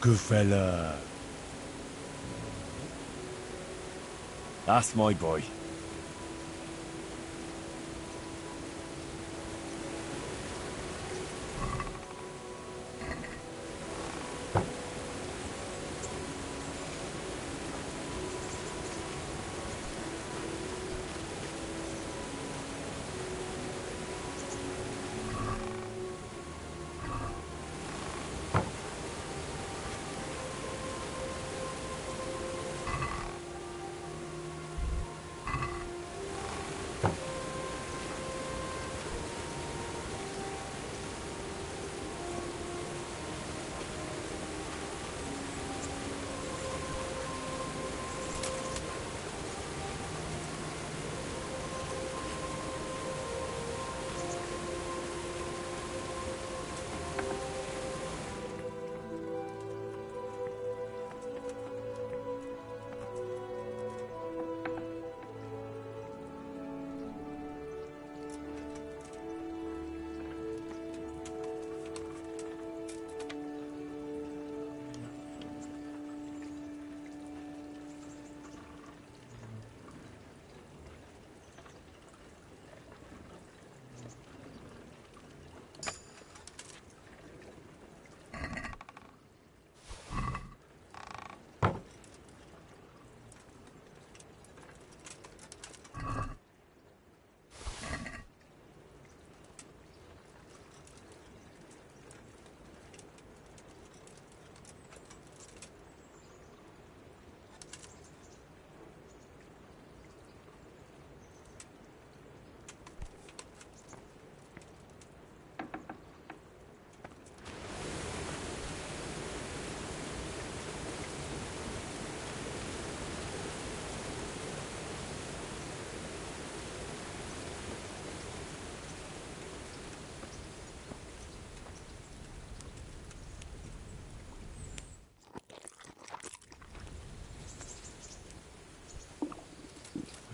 good fella. That's my boy.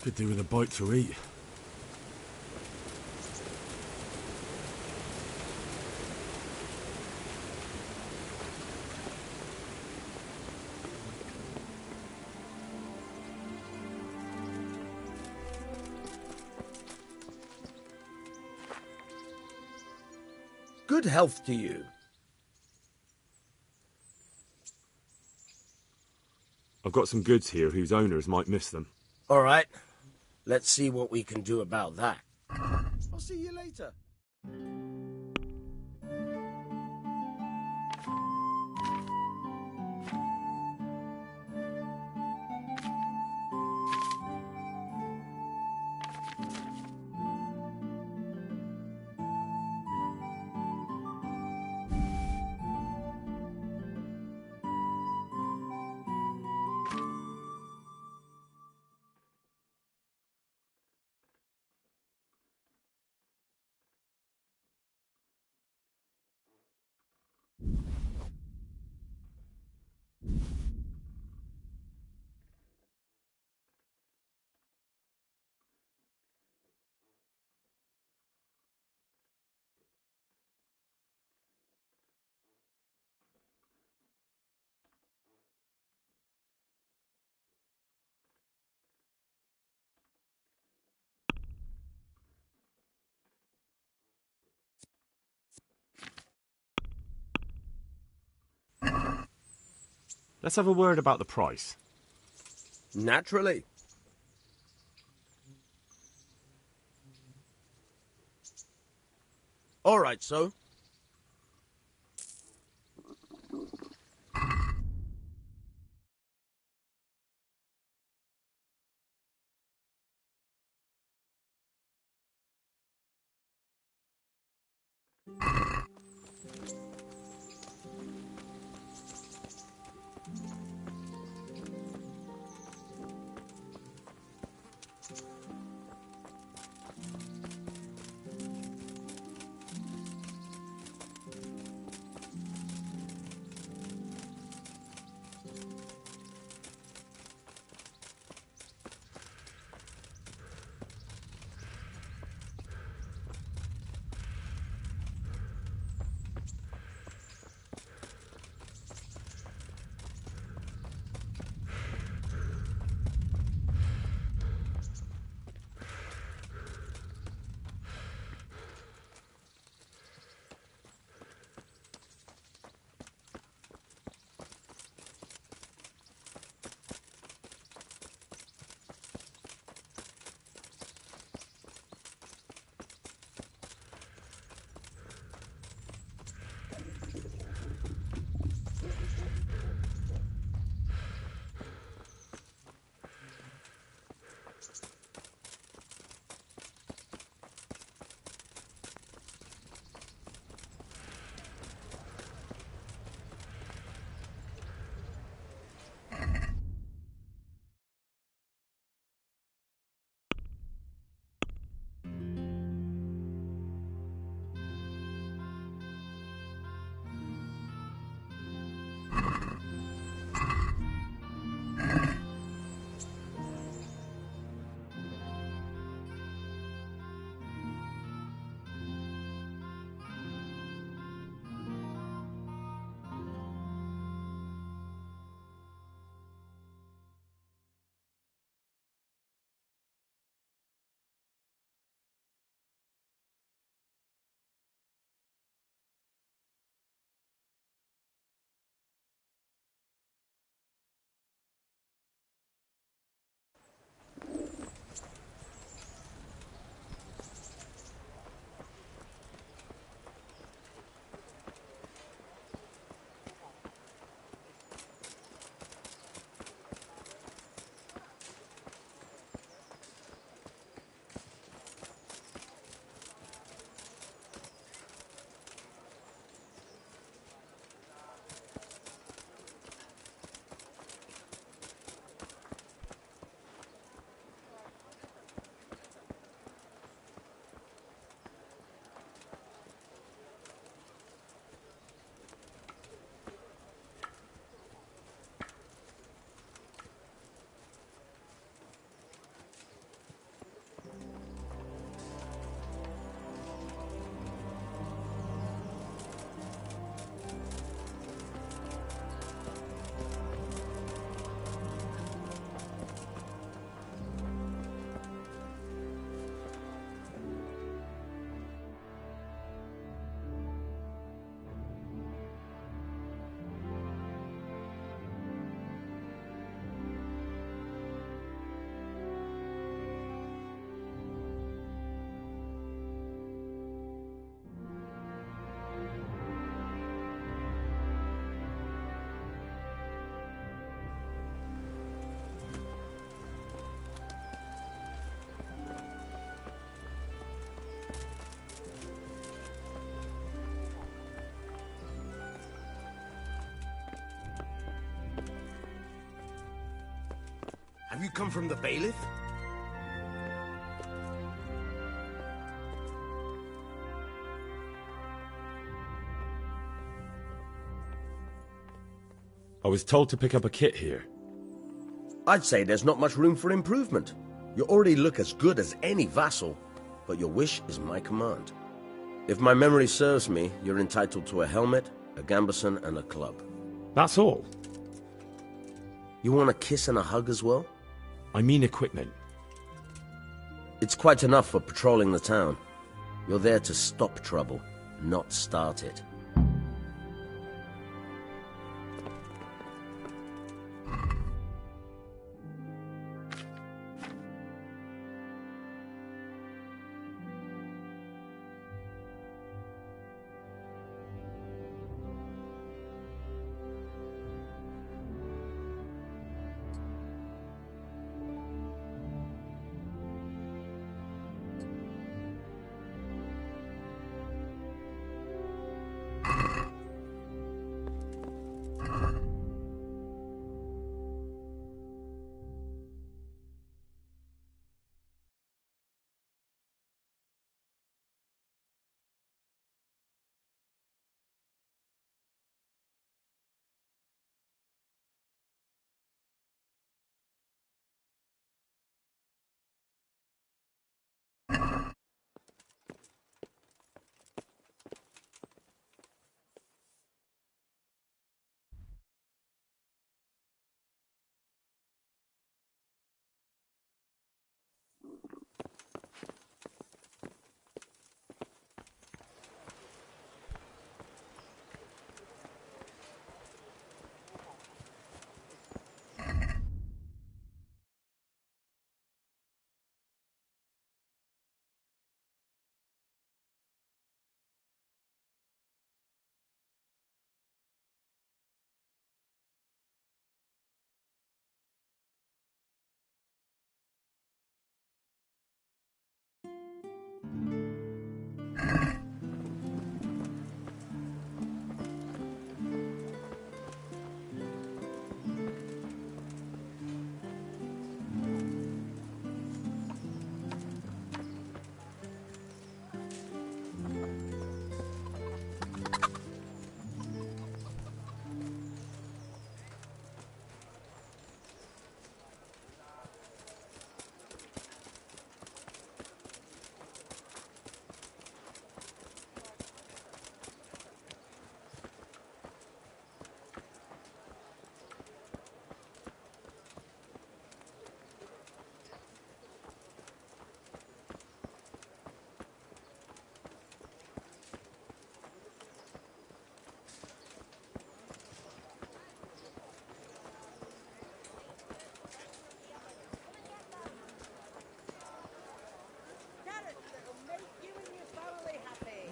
I could do with a bite to eat. Good health to you. I've got some goods here whose owners might miss them. All right. Let's see what we can do about that. I'll see you later. Let's have a word about the price. Naturally. All right, so. Have you come from the bailiff? I was told to pick up a kit here. I'd say there's not much room for improvement. You already look as good as any vassal, but your wish is my command. If my memory serves me, you're entitled to a helmet, a gambeson, and a club. That's all. You want a kiss and a hug as well? I mean equipment. It's quite enough for patrolling the town. You're there to stop trouble, not start it.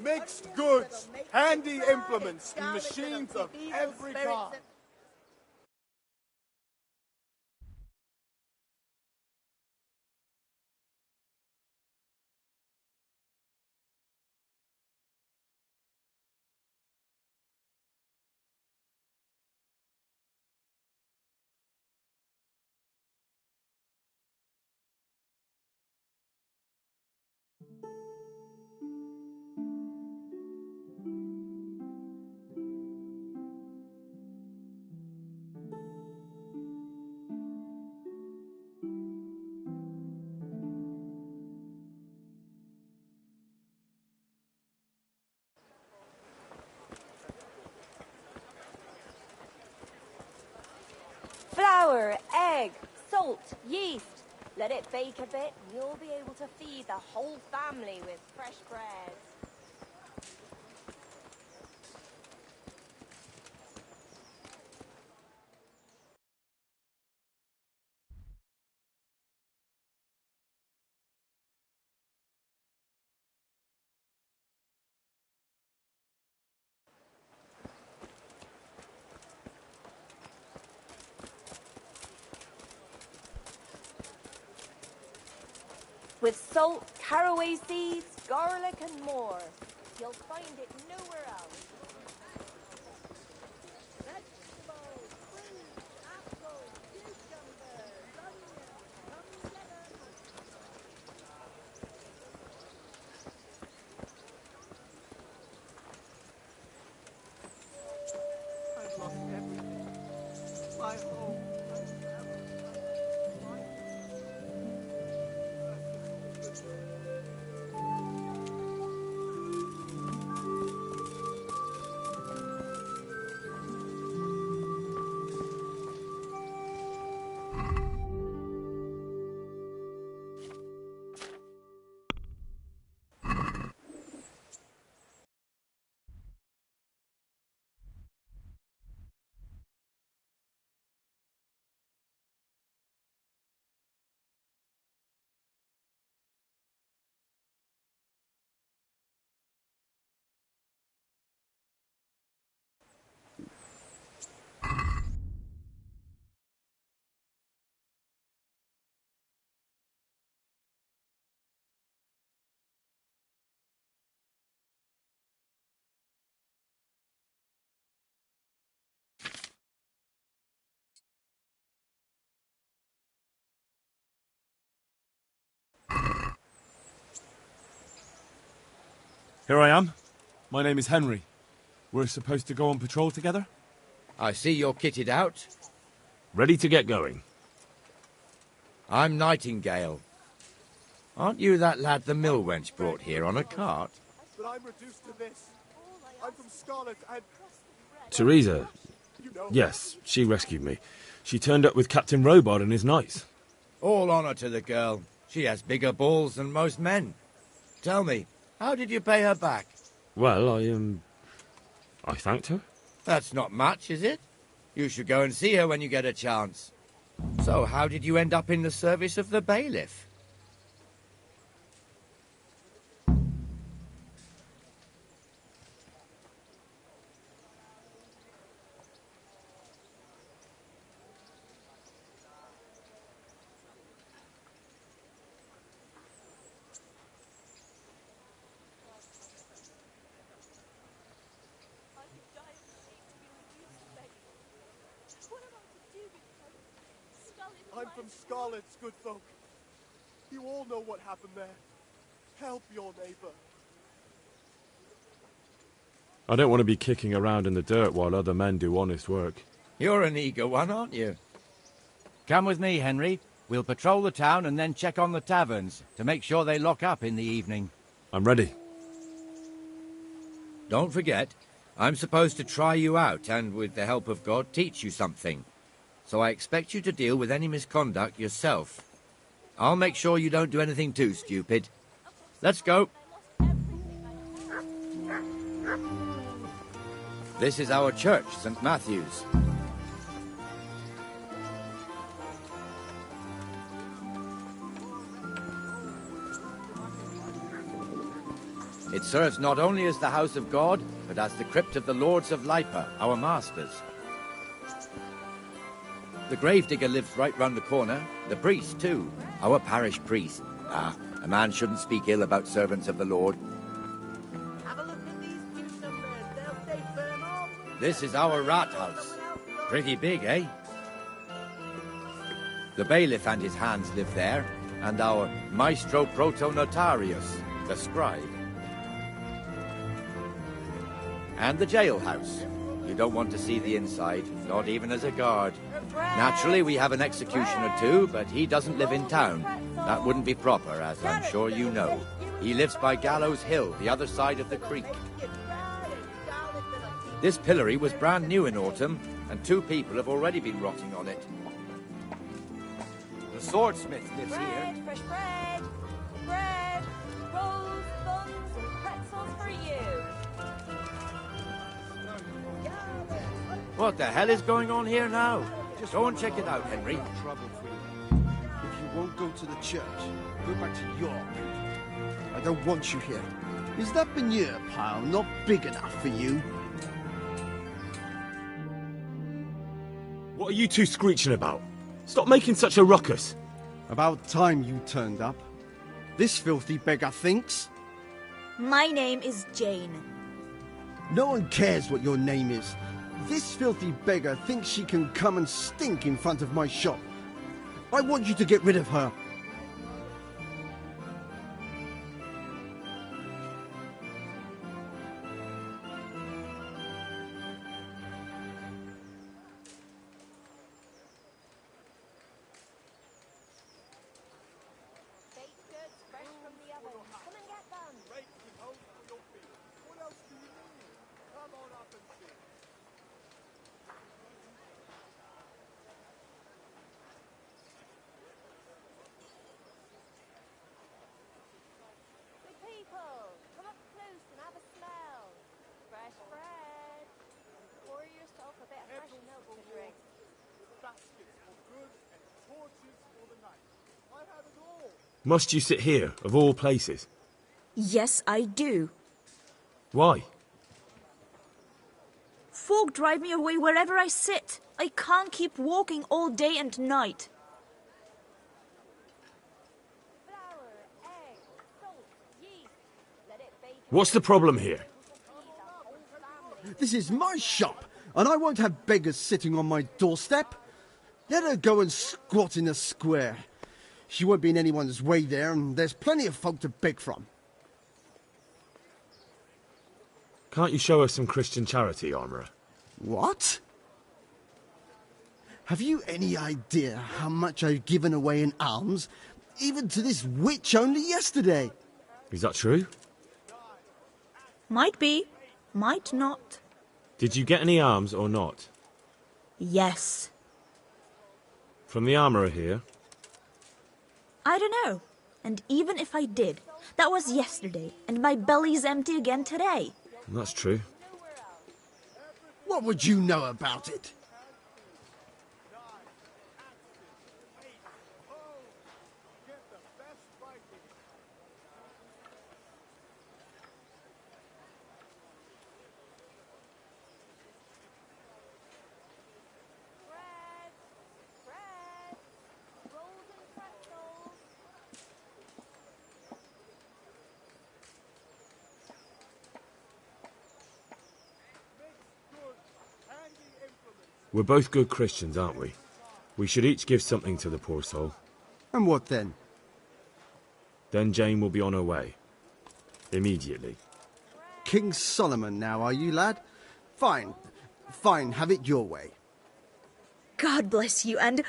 Mixed goods, handy implements, and machines of every kind. Flour, egg, salt, yeast. Let it bake a bit and you'll be able to feed the whole family with fresh bread. With salt, caraway seeds, garlic and more. You'll find it nowhere else. Vegetables, fruit, apples, cucumbers, onions. Here I am. My name is Henry. We're supposed to go on patrol together? I see you're kitted out. Ready to get going. I'm Nightingale. Aren't you that lad the mill wench brought here on a cart? But I'm reduced to this. I'm from Scarlet and... Teresa. You know... Yes, she rescued me. She turned up with Captain Robard and his knights. All honour to the girl. She has bigger balls than most men. Tell me, how did you pay her back? Well, I thanked her. That's not much, is it? You should go and see her when you get a chance. So, how did you end up in the service of the bailiff? I'm from Scarlet's, good folk. You all know what happened there. Help your neighbour. I don't want to be kicking around in the dirt while other men do honest work. You're an eager one, aren't you? Come with me, Henry. We'll patrol the town and then check on the taverns to make sure they lock up in the evening. I'm ready. Don't forget, I'm supposed to try you out and, with the help of God, teach you something. So I expect you to deal with any misconduct yourself. I'll make sure you don't do anything too stupid. Let's go. This is our church, St. Matthew's. It serves not only as the house of God, but as the crypt of the Lords of Lipa, our masters. The gravedigger lives right round the corner. The priest, too. Our parish priest. Ah, a man shouldn't speak ill about servants of the Lord. Have a look at these pew numbers. They'll stay firm up. This is our rat house. Pretty big, eh? The bailiff and his hands live there, and our maestro protonotarius, the scribe. And the jailhouse. You don't want to see the inside, not even as a guard. Naturally, we have an executioner too, but he doesn't live in town. That wouldn't be proper, as I'm sure you know. He lives by Gallows Hill, the other side of the creek. This pillory was brand new in autumn, and 2 people have already been rotting on it. The swordsmith lives here. Fresh bread, bread, rolls, buns, and pretzels for you. What the hell is going on here now? Just go and check it out, Henry. Trouble for you. If you won't go to the church, go back to your people. I don't want you here. Is that manure pile not big enough for you? What are you two screeching about? Stop making such a ruckus. About time you turned up. This filthy beggar thinks. My name is Jane. No one cares what your name is. This filthy beggar thinks she can come and stink in front of my shop. I want you to get rid of her. Baked goods fresh from the oven. Come and get them. Great with hope for your feet. What else do you need? Come on up and see. Good people, come up close and have a smell. Fresh bread. Pour yourself a bit of fresh milk to drink. Baskets for goods and torches for the night. I have it all. Must you sit here, of all places? Yes, I do. Why? Folk drive me away wherever I sit. I can't keep walking all day and night. Flour, egg, salt, yeast. Let it bake. What's the problem here? This is my shop, and I won't have beggars sitting on my doorstep. Let her go and squat in a square. She won't be in anyone's way there, and there's plenty of folk to beg from. Can't you show us some Christian charity, Armourer? What? Have you any idea how much I've given away in alms, even to this witch only yesterday? Is that true? Might be, might not. Did you get any alms or not? Yes. From the Armourer here? I don't know. And even if I did, that was yesterday, and my belly's empty again today. That's true. What would you know about it? We're both good Christians, aren't we? We should each give something to the poor soul. And what then? Then Jane will be on her way. Immediately. King Solomon now, are you, lad? Fine. Fine, have it your way. God bless you, and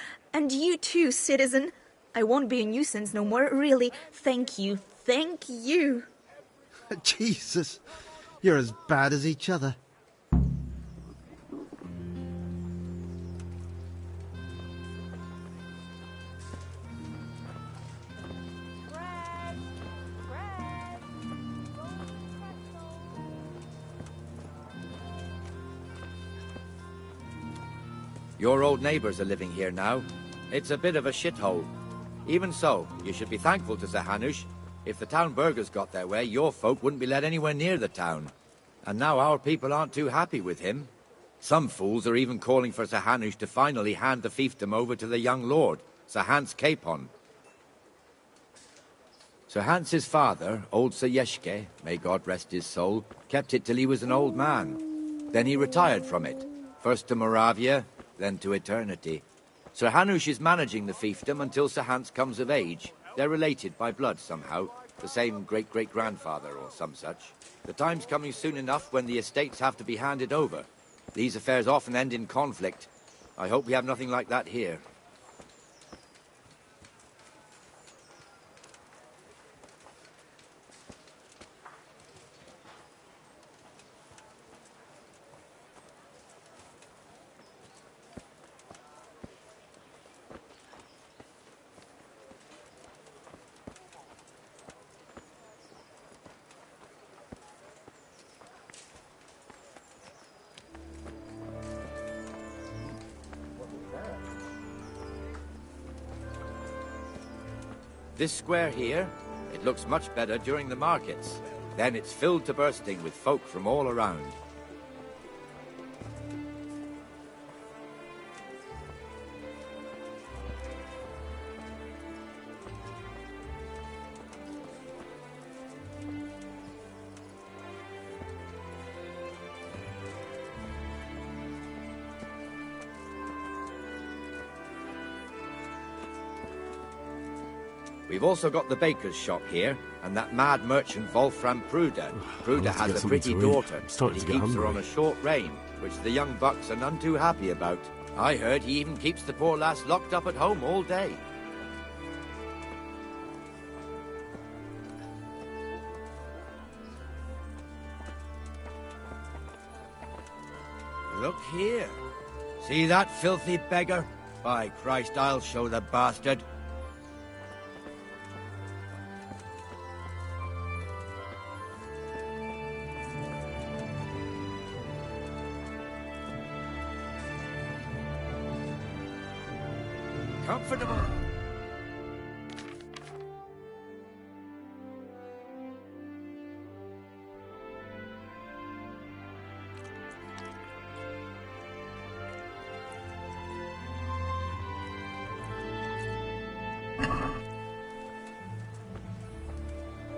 you too, citizen. I won't be a nuisance no more, really. Thank you, thank you. Jesus, you're as bad as each other. Your old neighbours are living here now. It's a bit of a shithole. Even so, you should be thankful to Sir Hanush. If the town burghers got their way, your folk wouldn't be let anywhere near the town. And now our people aren't too happy with him. Some fools are even calling for Sir Hanush to finally hand the fiefdom over to the young lord, Sir Hans Capon. Sir Hans's father, old Sir Yeshke, may God rest his soul, kept it till he was an old man. Then he retired from it, first to Moravia, then to eternity. Sir Hanush is managing the fiefdom until Sir Hans comes of age. They're related by blood somehow, the same great-great-grandfather or some such. The time's coming soon enough when the estates have to be handed over. These affairs often end in conflict. I hope we have nothing like that here. This square here, it looks much better during the markets. Then it's filled to bursting with folk from all around. We've also got the baker's shop here, and that mad merchant Wolfram Pruder. Pruder has a pretty daughter, and he keeps her on a short rein, which the young bucks are none too happy about. I heard he even keeps the poor lass locked up at home all day. Look here. See that filthy beggar? By Christ, I'll show the bastard. Comfortable.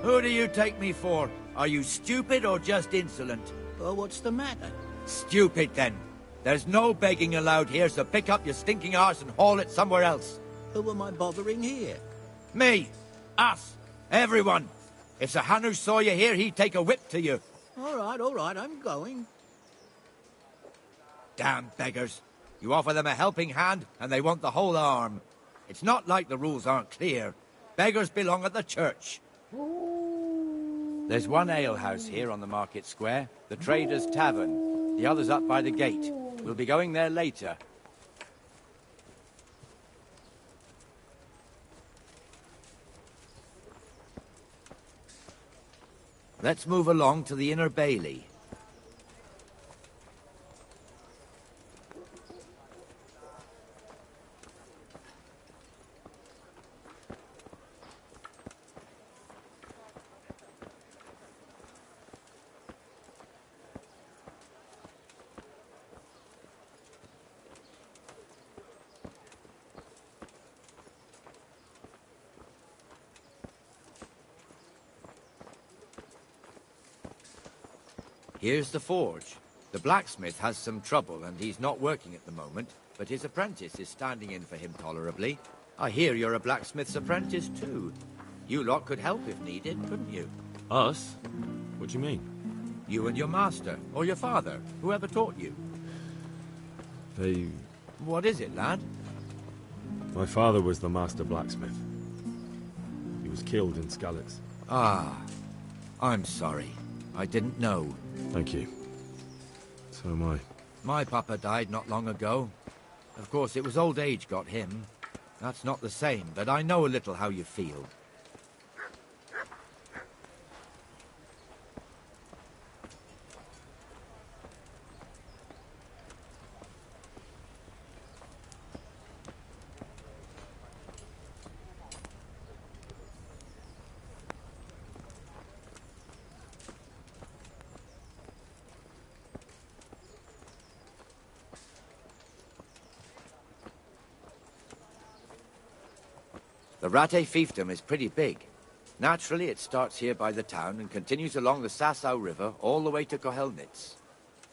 Who do you take me for? Are you stupid or just insolent? Oh, what's the matter? Stupid, then. There's no begging allowed here, so pick up your stinking arse and haul it somewhere else. Who am I bothering here? Me. Us. Everyone. If Sir Hanush saw you here, he'd take a whip to you. All right, I'm going. Damn beggars. You offer them a helping hand, and they want the whole arm. It's not like the rules aren't clear. Beggars belong at the church. There's one alehouse here on the market square, the Trader's Tavern. The other's up by the gate. We'll be going there later. Let's move along to the Inner Bailey. Here's the forge. The blacksmith has some trouble and he's not working at the moment, but his apprentice is standing in for him tolerably. I hear you're a blacksmith's apprentice too. You lot could help if needed, couldn't you? Us? What do you mean? You and your master, or your father, whoever taught you. They... What is it, lad? My father was the master blacksmith. He was killed in Skalitz. Ah, I'm sorry. I didn't know. Thank you. So am I. My papa died not long ago. Of course, it was old age got him. That's not the same, but I know a little how you feel. The Rate fiefdom is pretty big. Naturally, it starts here by the town and continues along the Sasau River all the way to Kohelnitz.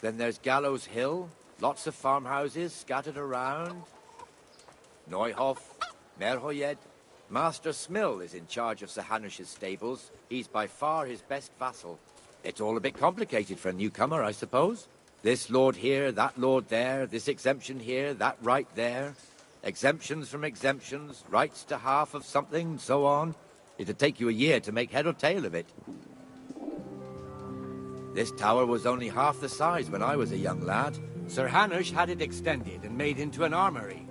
Then there's Gallows Hill, lots of farmhouses scattered around. Neuhof, Merhoyed. Master Smill is in charge of Sir Hanush's stables. He's by far his best vassal. It's all a bit complicated for a newcomer, I suppose. This lord here, that lord there, this exemption here, that right there. Exemptions from exemptions, rights to half of something, so on. It'd take you a year to make head or tail of it. This tower was only half the size when I was a young lad. Sir Hanush had it extended and made into an armory.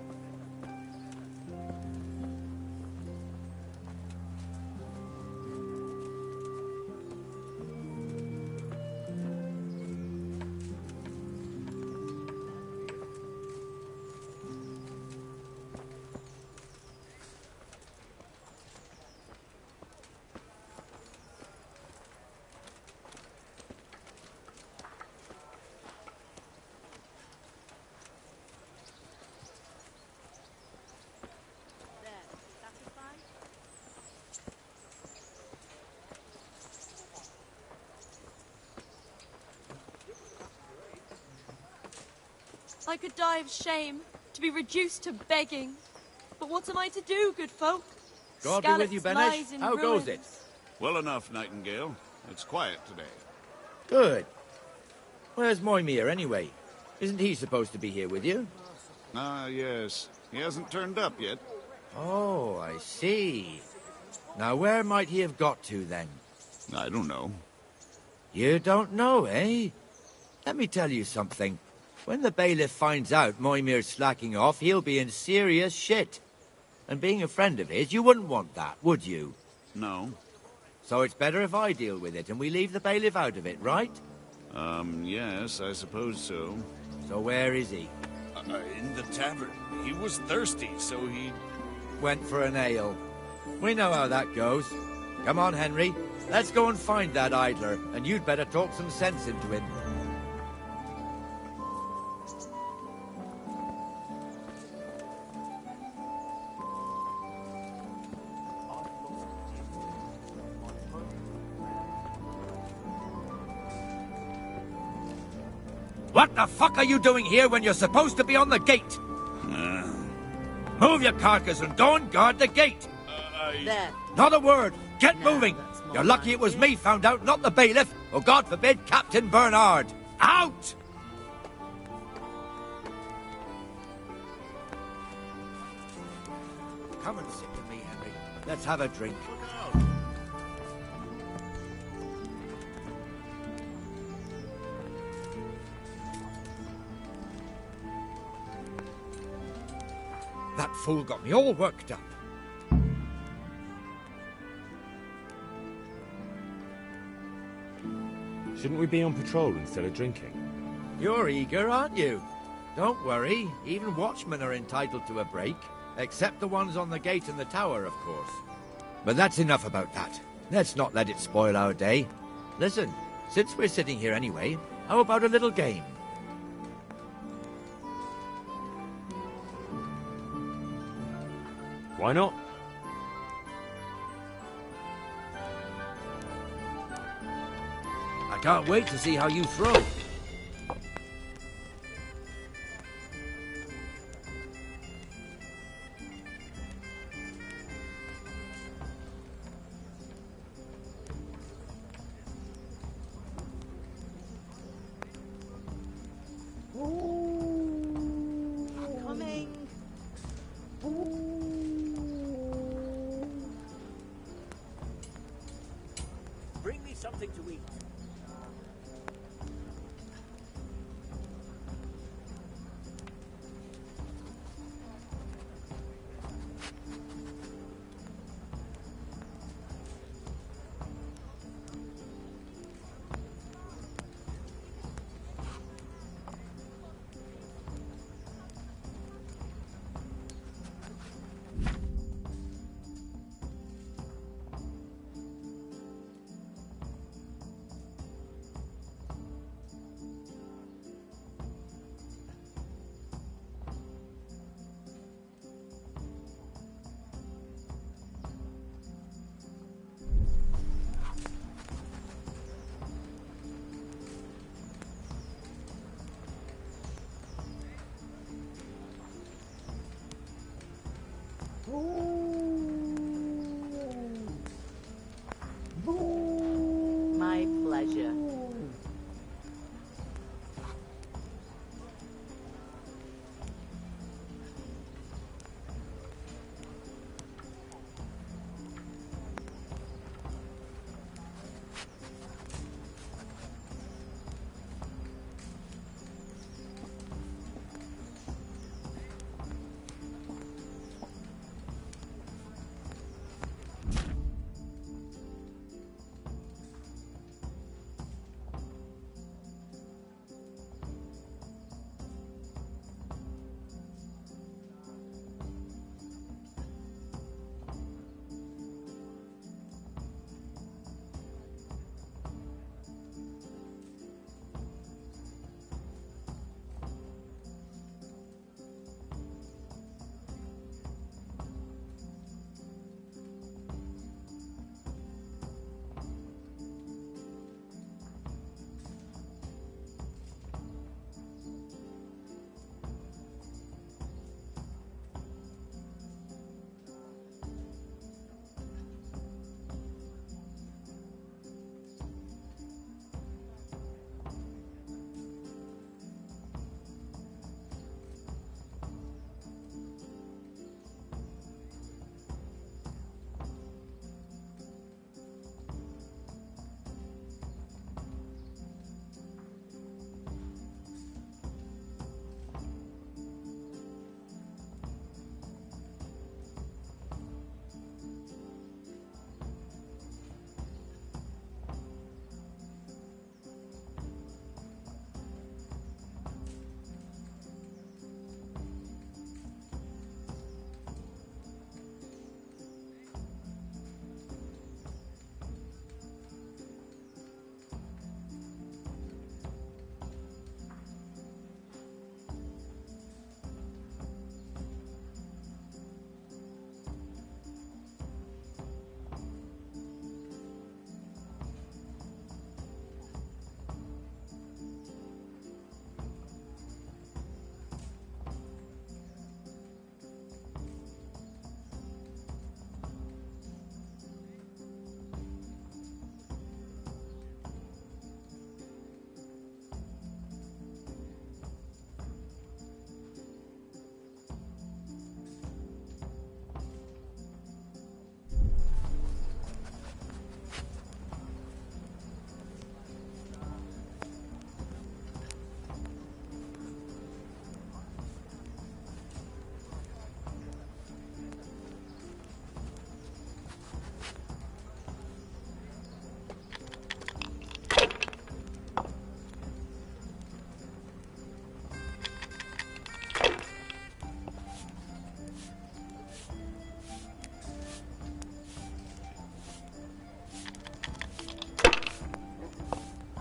I could die of shame, to be reduced to begging. But what am I to do, good folk? God be with you, Benesh. How goes it? Well enough, Nightingale. It's quiet today. Good. Where's Moimir, anyway? Isn't he supposed to be here with you? Ah, yes. He hasn't turned up yet. Oh, I see. Now, where might he have got to, then? I don't know. You don't know, eh? Let me tell you something. When the bailiff finds out Moimir's slacking off, he'll be in serious shit. And being a friend of his, you wouldn't want that, would you? No. So it's better if I deal with it and we leave the bailiff out of it, right? Yes, I suppose so. So where is he? In the tavern. He was thirsty, so he... Went for an ale. We know how that goes. Come on, Henry. Let's go and find that idler, and you'd better talk some sense into him. What the fuck are you doing here when you're supposed to be on the gate? Move your carcass and go and guard the gate. There. Not a word. Get Now moving. that's You're lucky it was me found out, not the bailiff, or God forbid, Captain Bernard. Out! Come and sit with me, Henry. Let's have a drink. That fool got me all worked up. Shouldn't we be on patrol instead of drinking? You're eager, aren't you? Don't worry, even watchmen are entitled to a break. Except the ones on the gate and the tower, of course. But that's enough about that. Let's not let it spoil our day. Listen, since we're sitting here anyway, how about a little game? Why not? I can't wait to see how you throw. Coming. Bring me something to eat.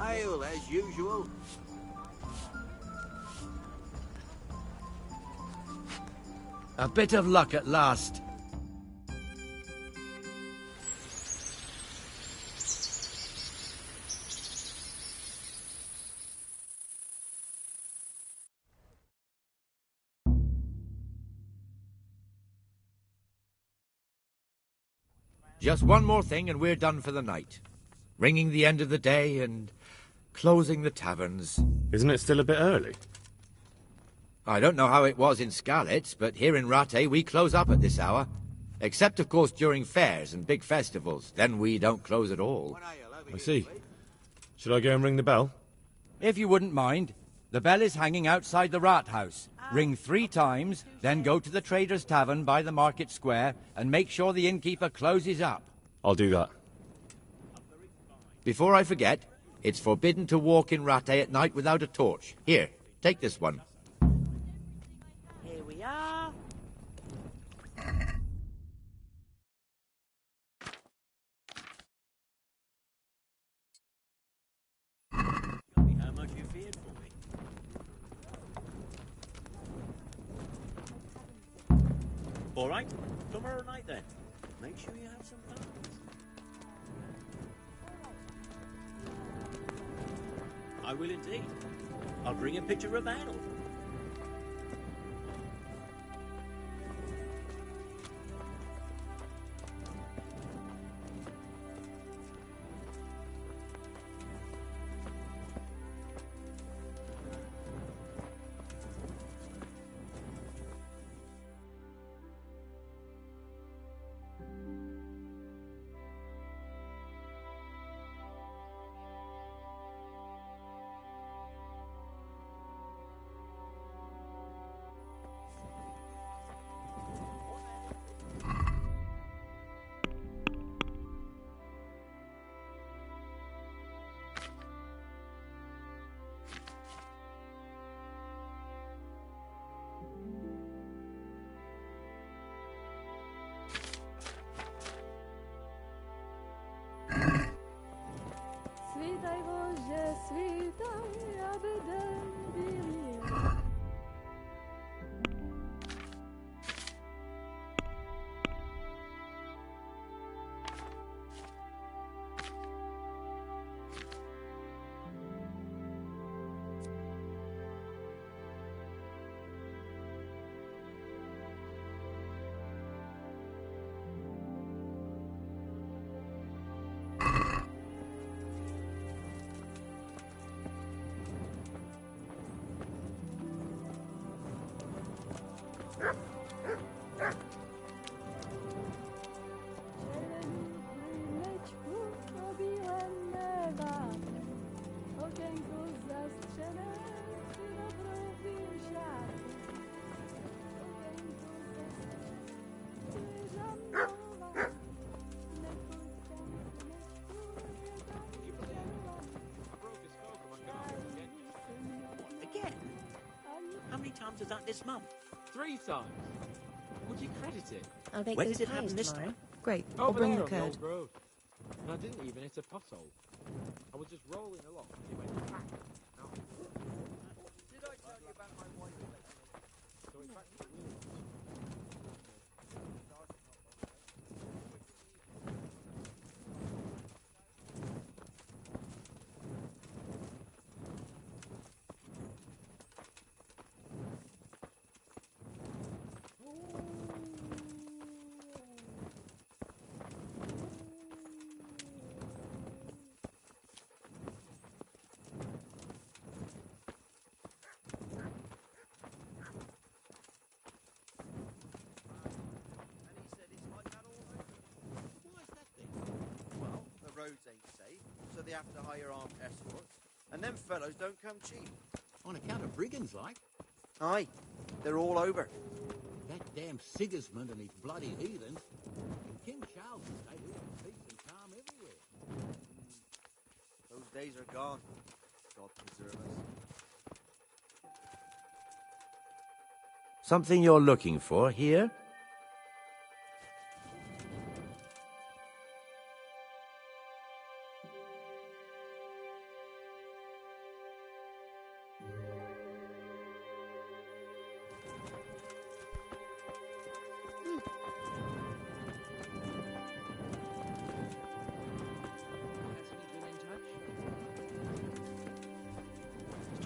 Ale, as usual. A bit of luck at last. Just one more thing and we're done for the night. Ringing the end of the day and closing the taverns. Isn't it still a bit early? I don't know how it was in Scarlet, but here in Rattay we close up at this hour. Except, of course, during fairs and big festivals. Then we don't close at all. I see. Should I go and ring the bell? If you wouldn't mind. The bell is hanging outside the rat house. Ring 3 times, then go to the Trader's Tavern by the market square and make sure the innkeeper closes up. I'll do that. Before I forget, it's forbidden to walk in Rattay at night without a torch. Here, take this one. Here we are. How much you feared for me? All right, tomorrow night then. Make sure you have some fun. I will indeed. I'll bring a picture of Anne. Times is that this month? 3 times. Would you credit it? I'll make When those did it happen pies this tomorrow. time? Great. I'll Over bring there the on the curd. old road. And I didn't even hit a pothole. I was just rolling along. It went back. Now, did I tell you about my wife? So it's back to the wheels. Roads ain't safe, so they have to hire armed escorts, and them fellows don't come cheap. On account of brigands, like? Aye, they're all over. That damn Sigismund and his bloody heathens. In King Charles' day, we had peace and calm everywhere. Those days are gone. God preserve us. Something you're looking for here?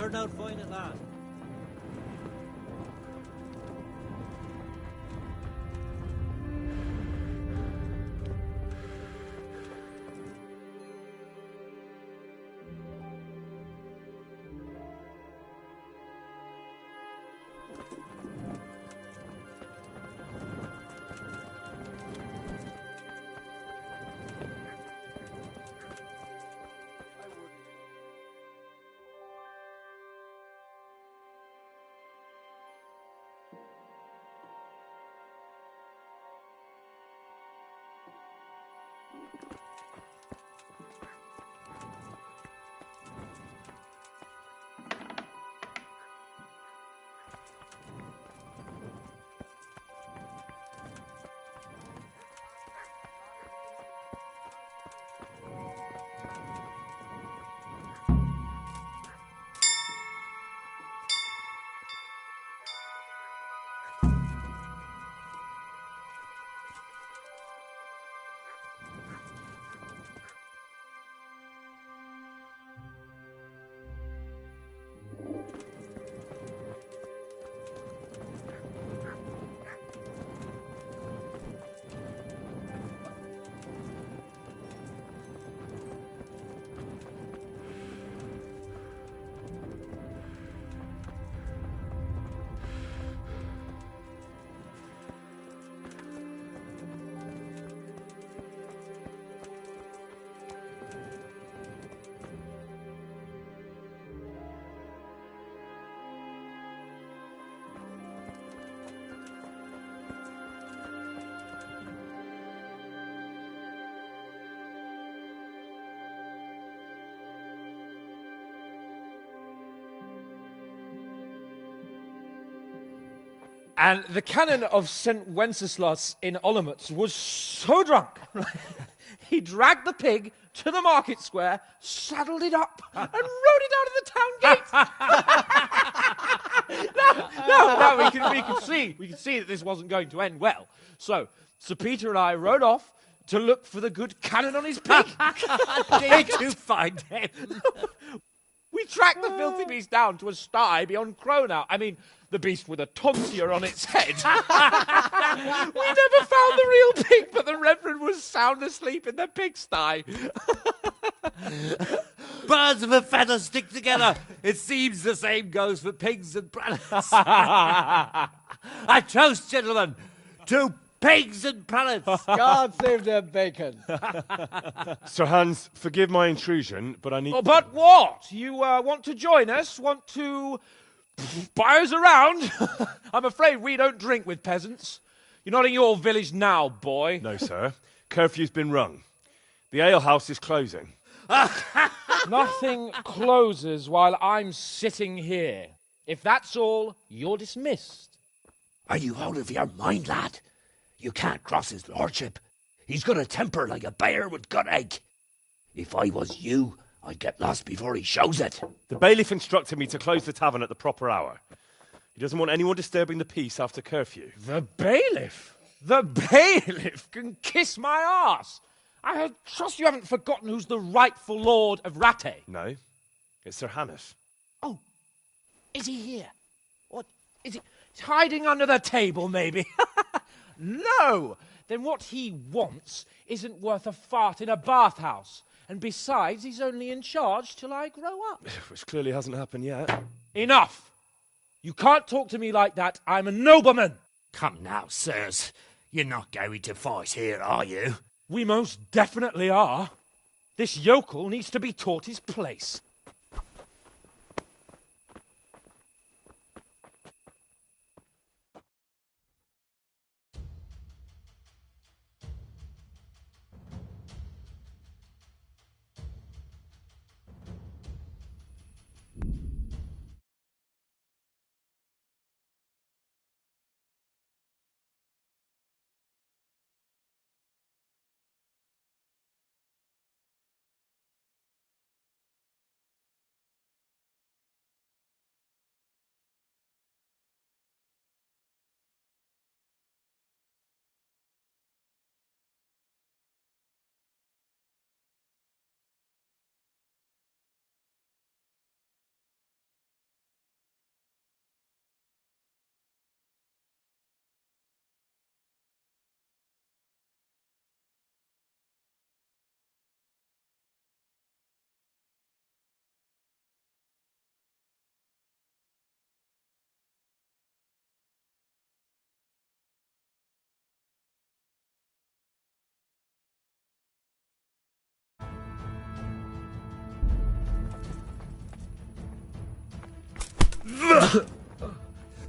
Turned out fine at last. And the canon of St. Wenceslas in Olomouc was so drunk, he dragged the pig to the market square, saddled it up, and rode it out of the town gate. No, we can see that this wasn't going to end well. So, Sir Peter and I rode off to look for the good canon on his pig. Did you find him? We tracked the filthy beast down to a sty beyond Cronow. I mean, the beast with a tonsure on its head. We never found the real pig, but the Reverend was sound asleep in the pigsty. Birds of a feather stick together. It seems the same goes for pigs and prelates. I toast, gentlemen, to pigs and prelates. God save their bacon. Sir Hans, forgive my intrusion, but I need... Oh, but what? You want to join us? Want to buy us around? I'm afraid we don't drink with peasants. You're not in your village now, boy. No, sir. Curfew's been rung. The alehouse is closing. Nothing closes while I'm sitting here. If that's all, you're dismissed. Are you out of your mind, lad? You can't cross his lordship. He's got a temper like a bear with gut ache. If I was you, I'd get lost before he shows it. The bailiff instructed me to close the tavern at the proper hour. He doesn't want anyone disturbing the peace after curfew. The bailiff? The bailiff can kiss my arse. I trust you haven't forgotten who's the rightful lord of Rattay. No, it's Sir Hannes. Oh, is he here? What, is he? He's hiding under the table, maybe? No! Then what he wants isn't worth a fart in a bathhouse. And besides, he's only in charge till I grow up. Which clearly hasn't happened yet. Enough! You can't talk to me like that. I'm a nobleman. Come now, sirs. You're not going to fight here, are you? We most definitely are. This yokel needs to be taught his place.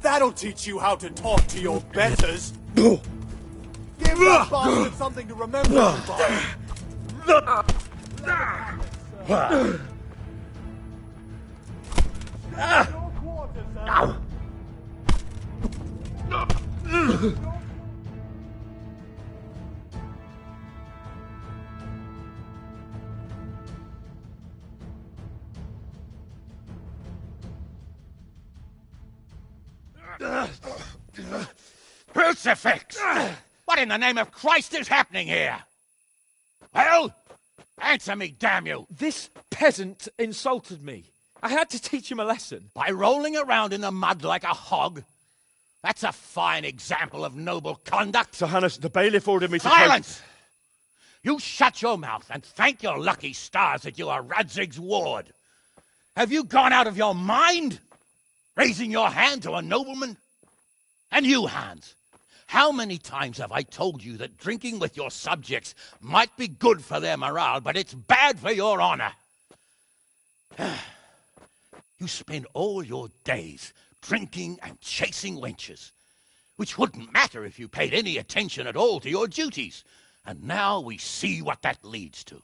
That'll teach you how to talk to your betters. Give that bastard something to remember you by. Crucifix! What in the name of Christ is happening here? Well, answer me, damn you! This peasant insulted me. I had to teach him a lesson. By rolling around in the mud like a hog? That's a fine example of noble conduct. Sir Hannes, the bailiff ordered me to Silence! You shut your mouth and thank your lucky stars that you are Radzig's ward. Have you gone out of your mind? Raising your hand to a nobleman? And you, Hans, how many times have I told you that drinking with your subjects might be good for their morale, but it's bad for your honor? You spend all your days drinking and chasing wenches, which wouldn't matter if you paid any attention at all to your duties. And now we see what that leads to.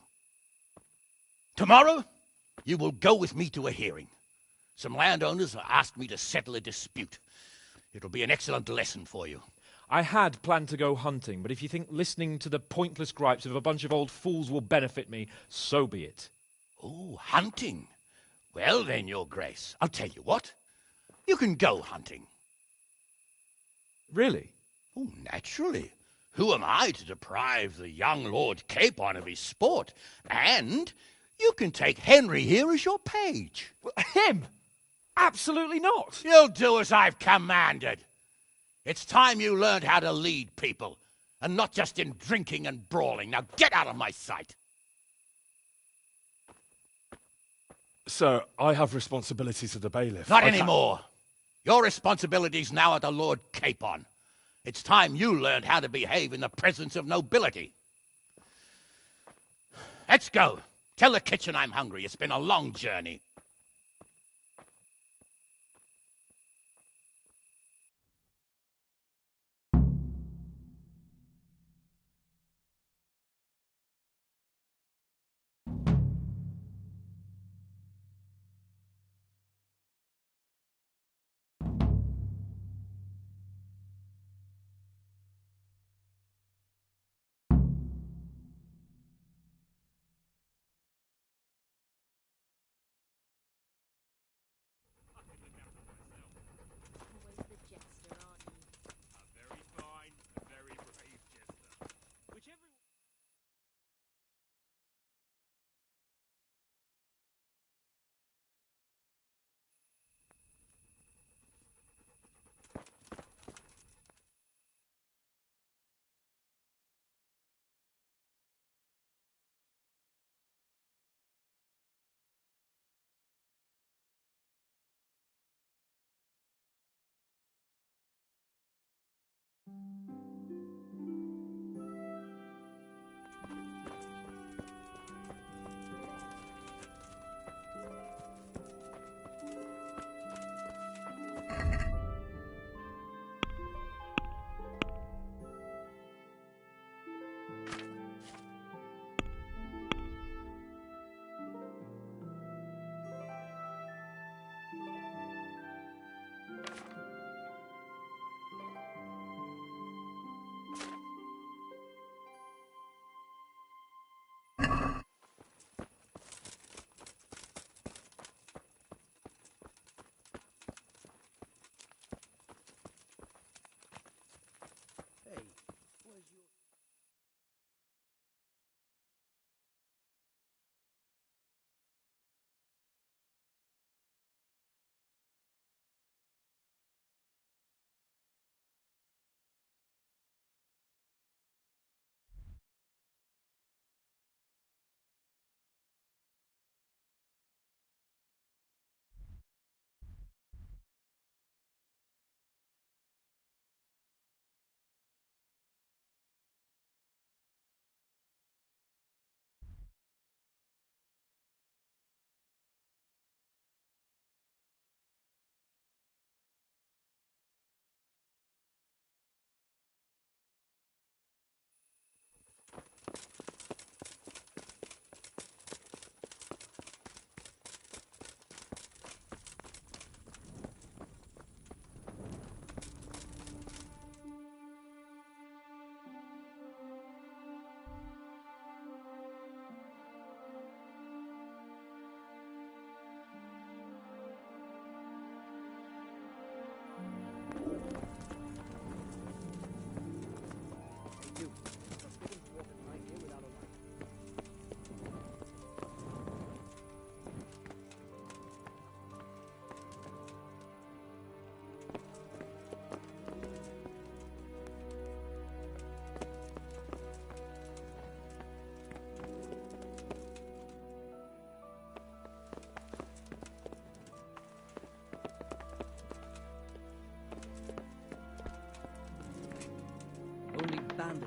Tomorrow, you will go with me to a hearing. Some landowners have asked me to settle a dispute. It'll be an excellent lesson for you. I had planned to go hunting, but if you think listening to the pointless gripes of a bunch of old fools will benefit me, so be it. Oh, hunting. Well then, Your Grace, I'll tell you what. You can go hunting. Really? Oh, naturally. Who am I to deprive the young Lord Capon of his sport? And you can take Henry here as your page. Him? Absolutely not. You'll do as I've commanded. It's time you learned how to lead people, and not just in drinking and brawling. Now get out of my sight. Sir, I have responsibilities to the bailiff. Not anymore. Your responsibilities now are the Lord Capon. It's time you learned how to behave in the presence of nobility. Let's go. Tell the kitchen I'm hungry. It's been a long journey.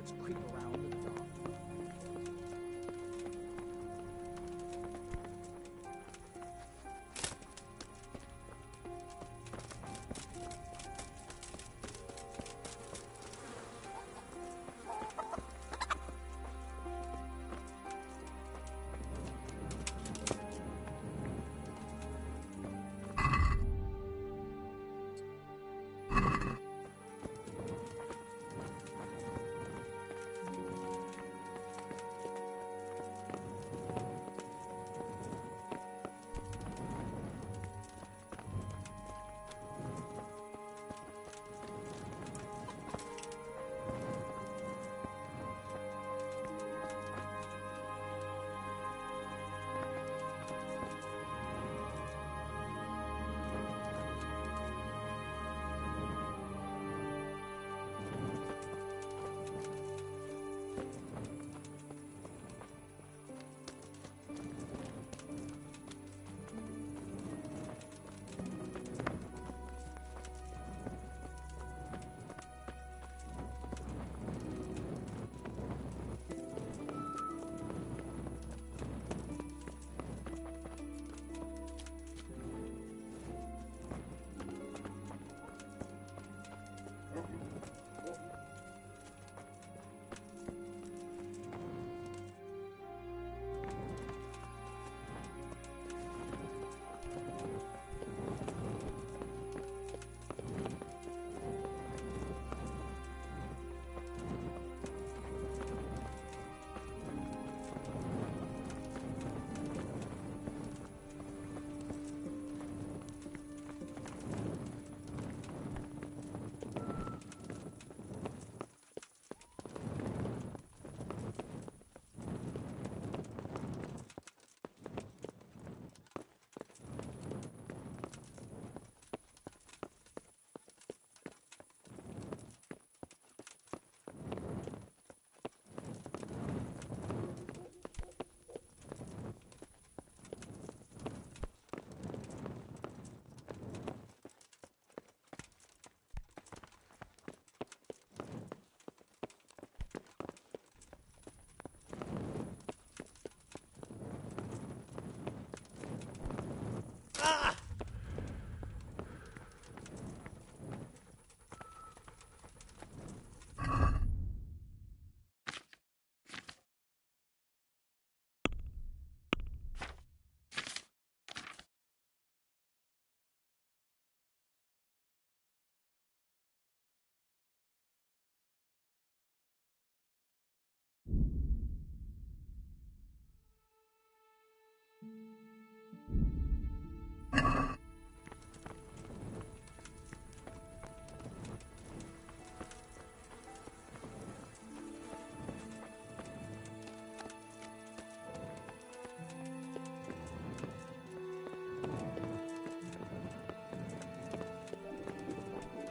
bastards creep around in the dark.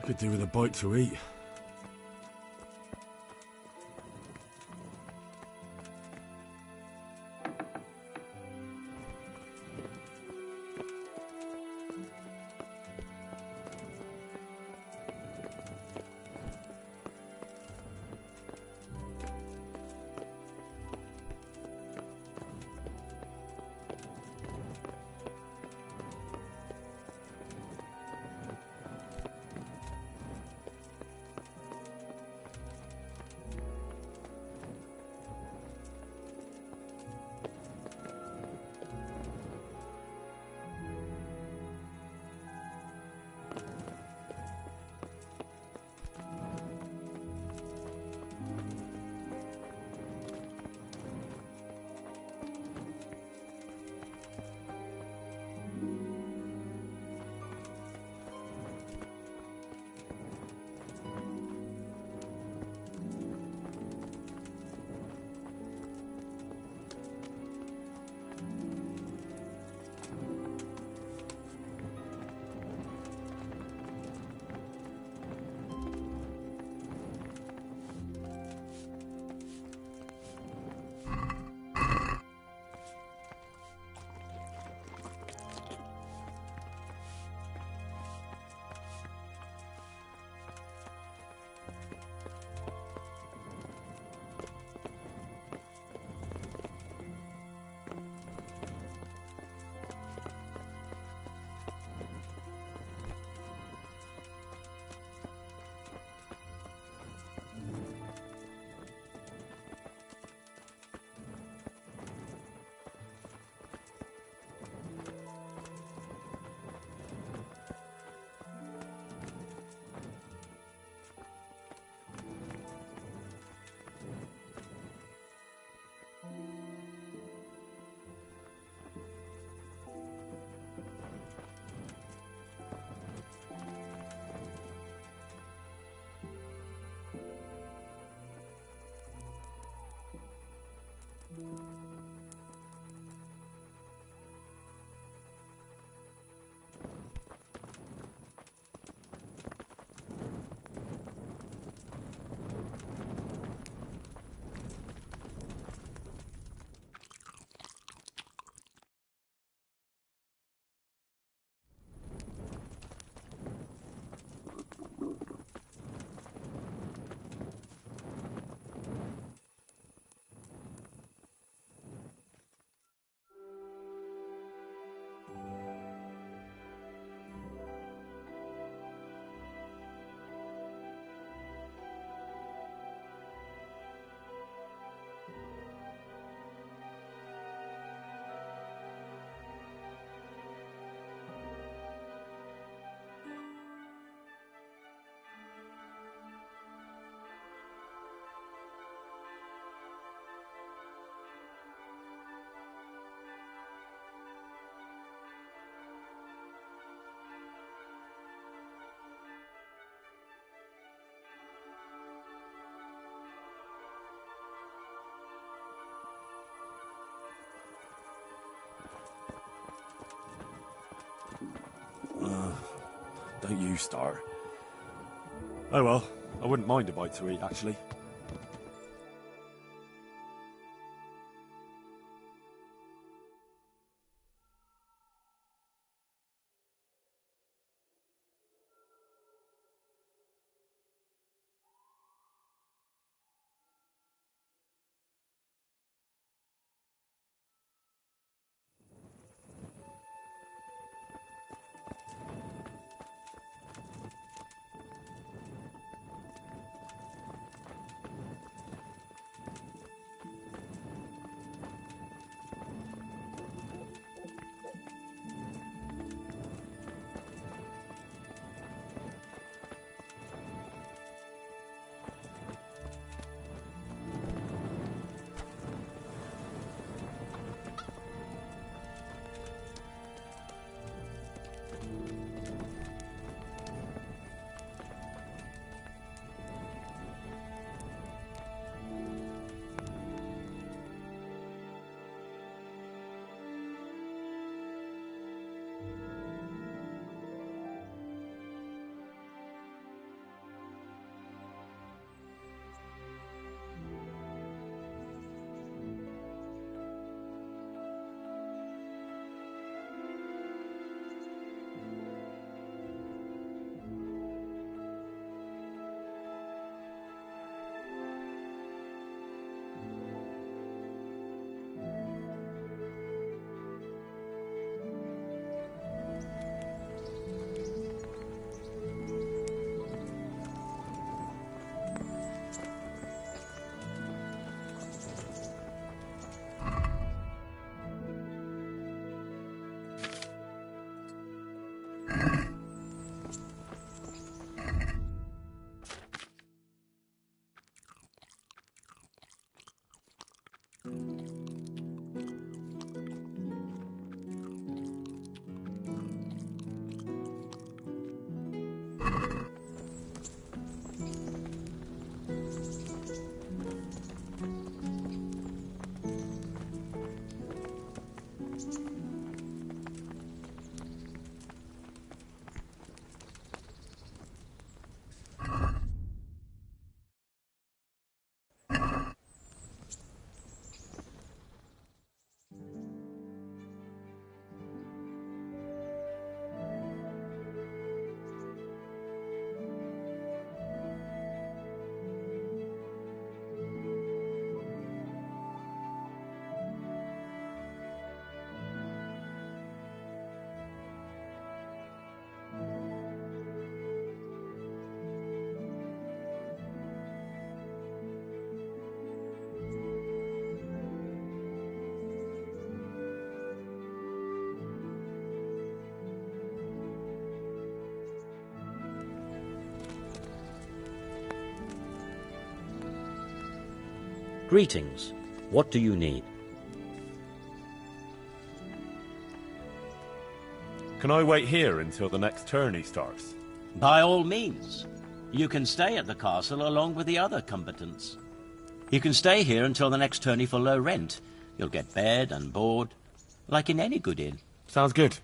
Could do with a bite to eat. Don't you start. Oh well, I wouldn't mind a bite to eat, actually. Greetings. What do you need? Can I wait here until the next tourney starts? By all means. You can stay at the castle along with the other combatants. You can stay here until the next tourney for low rent. You'll get bed and board, like in any good inn. Sounds good.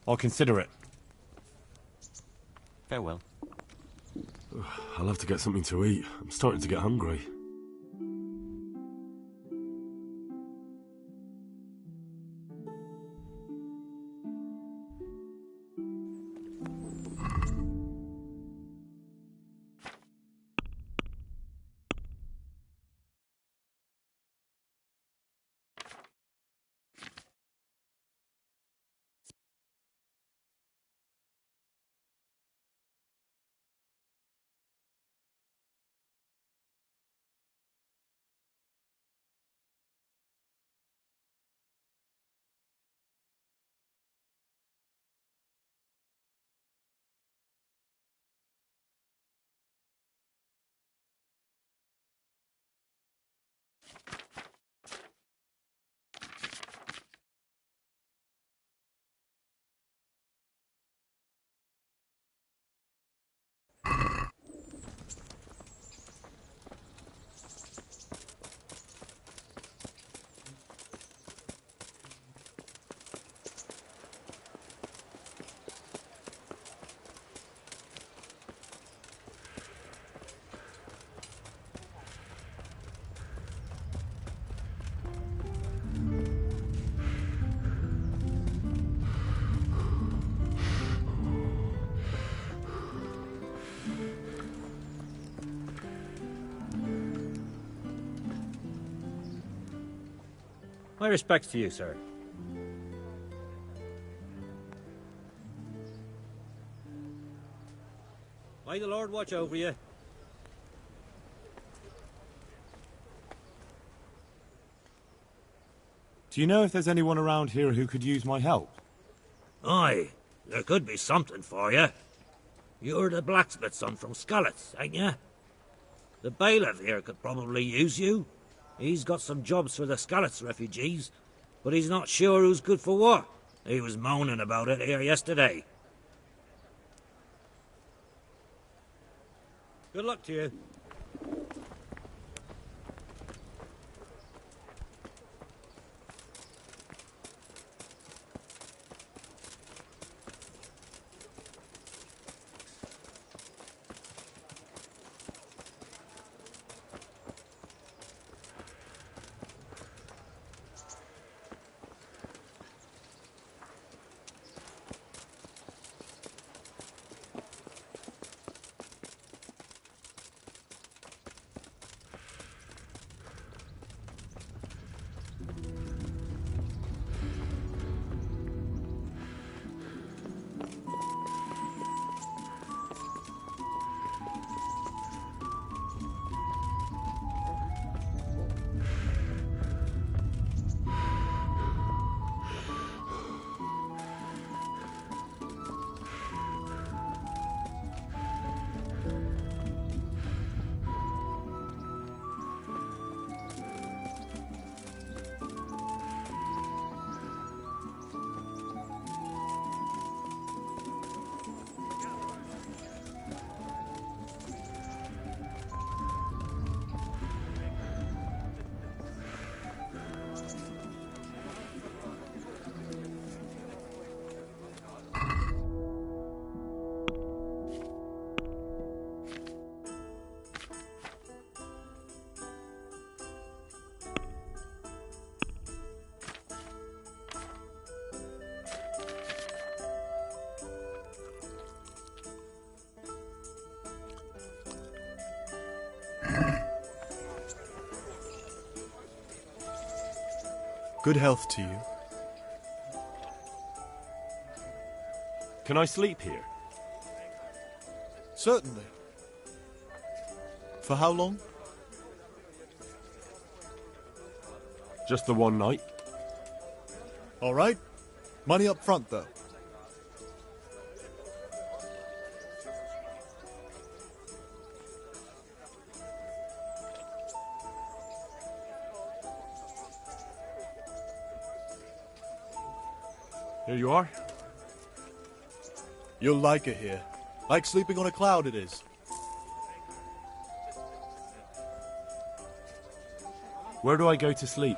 I'll consider it. Farewell. I'll have to get something to eat. I'm starting to get hungry. My respects to you, sir. May the Lord watch over you. Do you know if there's anyone around here who could use my help? Aye, there could be something for you. You're the blacksmith's son from Scarlets, ain't you? The bailiff here could probably use you. He's got some jobs for the Scarlets refugees, but he's not sure who's good for what. He was moaning about it here yesterday. Good luck to you. Good health to you. Can I sleep here? Certainly. For how long? Just the one night. All right. Money up front, though. Here you are. You'll like it here. Like sleeping on a cloud it is. Where do I go to sleep?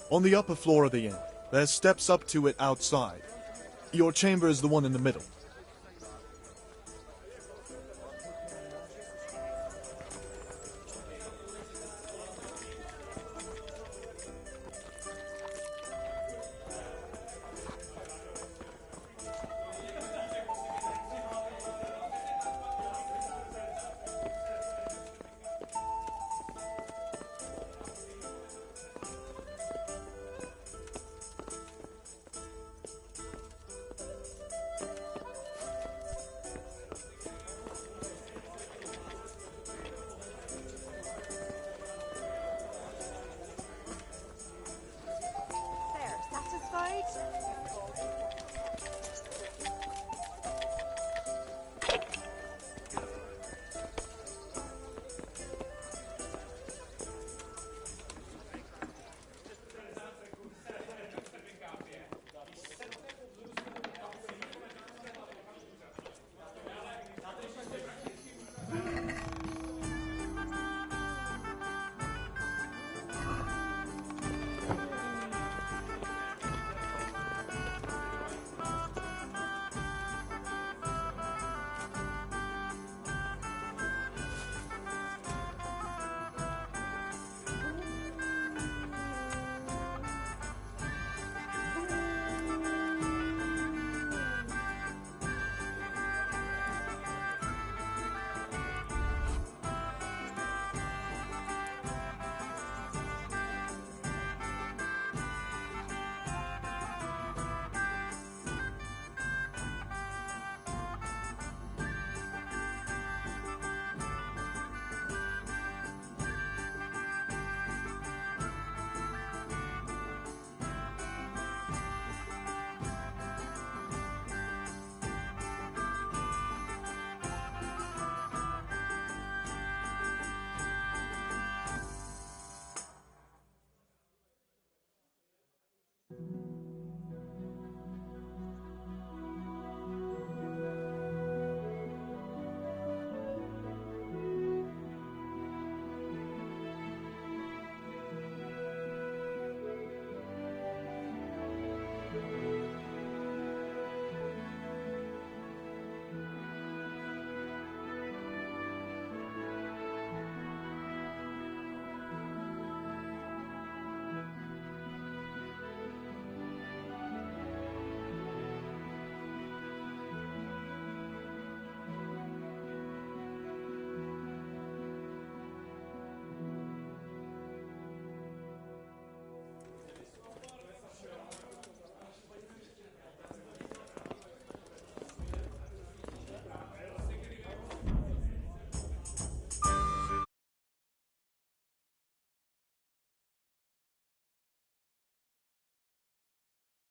On the upper floor of the inn. There's steps up to it outside. Your chamber is the one in the middle.